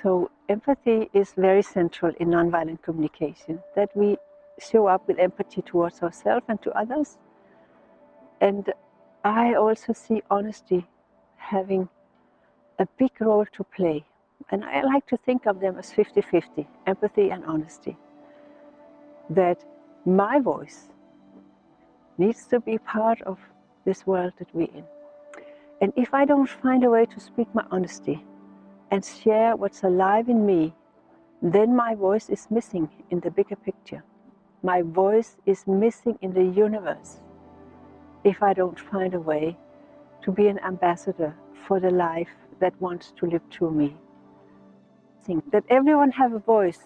So empathy is very central in nonviolent communication, that we show up with empathy towards ourselves and to others. And I also see honesty having a big role to play. And I like to think of them as 50-50, empathy and honesty. That my voice needs to be part of this world that we're in. And if I don't find a way to speak my honesty and share what's alive in me, then my voice is missing in the bigger picture. My voice is missing in the universe if I don't find a way to be an ambassador for the life that wants to live through me. I think that everyone have a voice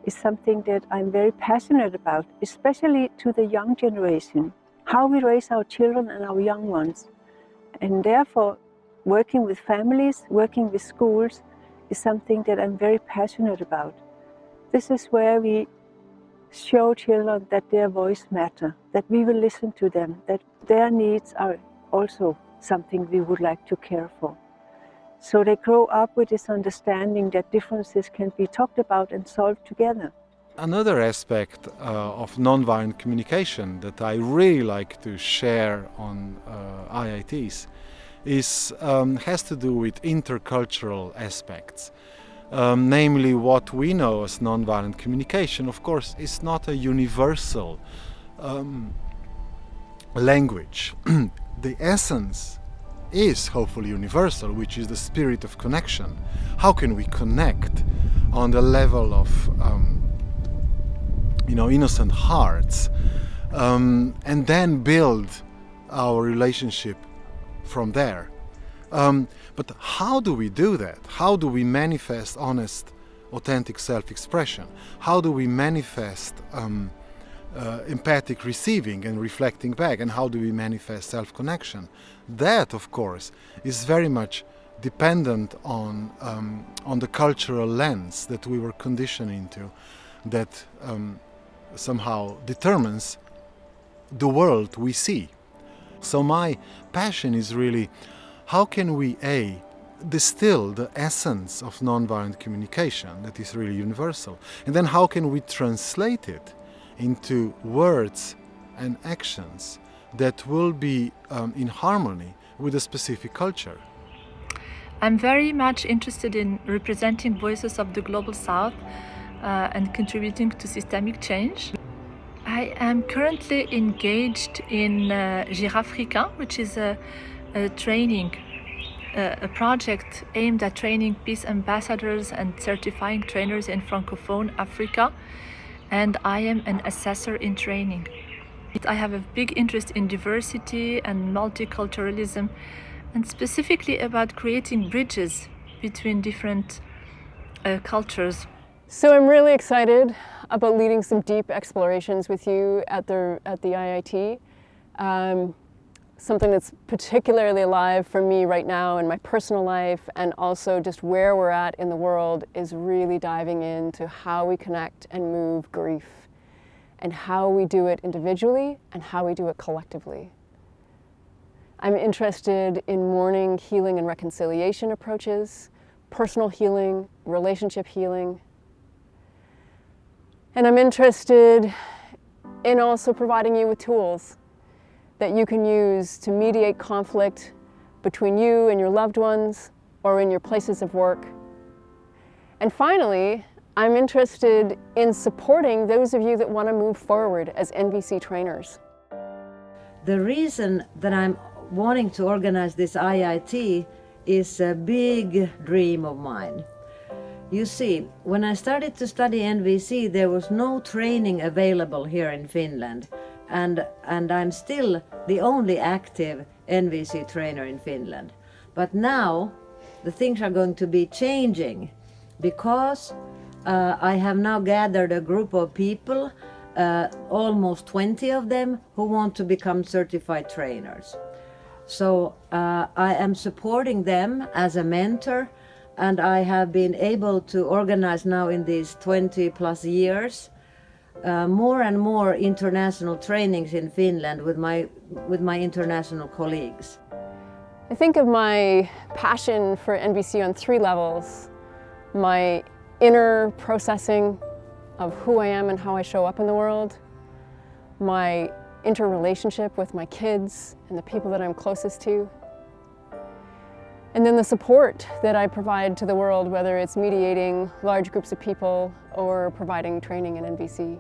is something that I'm very passionate about, especially to the young generation, how we raise our children and our young ones. And therefore, working with families, working with schools is something that I'm very passionate about. This is where we show children that their voice matters, that we will listen to them, that their needs are also something we would like to care for. So they grow up with this understanding that differences can be talked about and solved together. Another aspect of nonviolent communication that I really like to share on IITs has to do with intercultural aspects. Namely, what we know as nonviolent communication, of course, is not a universal language. The essence is hopefully universal, which is the spirit of connection. How can we connect on the level of innocent hearts, and then build our relationship from there? But how do we do that? How do we manifest honest, authentic self-expression? How do we manifest empathic receiving and reflecting back? And how do we manifest self-connection? That, of course, is very much dependent on the cultural lens that we were conditioned into, that somehow determines the world we see. So my passion is really, how can we distill the essence of nonviolent communication that is really universal, and then how can we translate it into words and actions that will be in harmony with a specific culture. I'm very much interested in representing voices of the Global South and contributing to systemic change. I am currently engaged in KRŽIŠNIK, which is a project aimed at training peace ambassadors and certifying trainers in Francophone Africa, and I am an assessor in training. I have a big interest in diversity and multiculturalism, and specifically about creating bridges between different cultures. So I'm really excited about leading some deep explorations with you at the IIT. Something that's particularly alive for me right now in my personal life, and also just where we're at in the world, is really diving into how we connect and move grief, and how we do it individually and how we do it collectively. I'm interested in mourning, healing, and reconciliation approaches, personal healing, relationship healing. And I'm interested in also providing you with tools that you can use to mediate conflict between you and your loved ones or in your places of work. And finally, I'm interested in supporting those of you that want to move forward as NVC trainers. The reason that I'm wanting to organize this IIT is a big dream of mine. You see, when I started to study NVC, there was no training available here in Finland, and I'm still the only active NVC trainer in Finland. But now the things are going to be changing, because I have now gathered a group of people, almost 20 of them, who want to become certified trainers. So I am supporting them as a mentor, and I have been able to organize now in these 20 plus years more and more international trainings in Finland with my international colleagues. I think of my passion for NVC on 3 levels. My inner processing of who I am and how I show up in the world, my interrelationship with my kids and the people that I'm closest to, and then the support that I provide to the world, whether it's mediating large groups of people or providing training in NVC.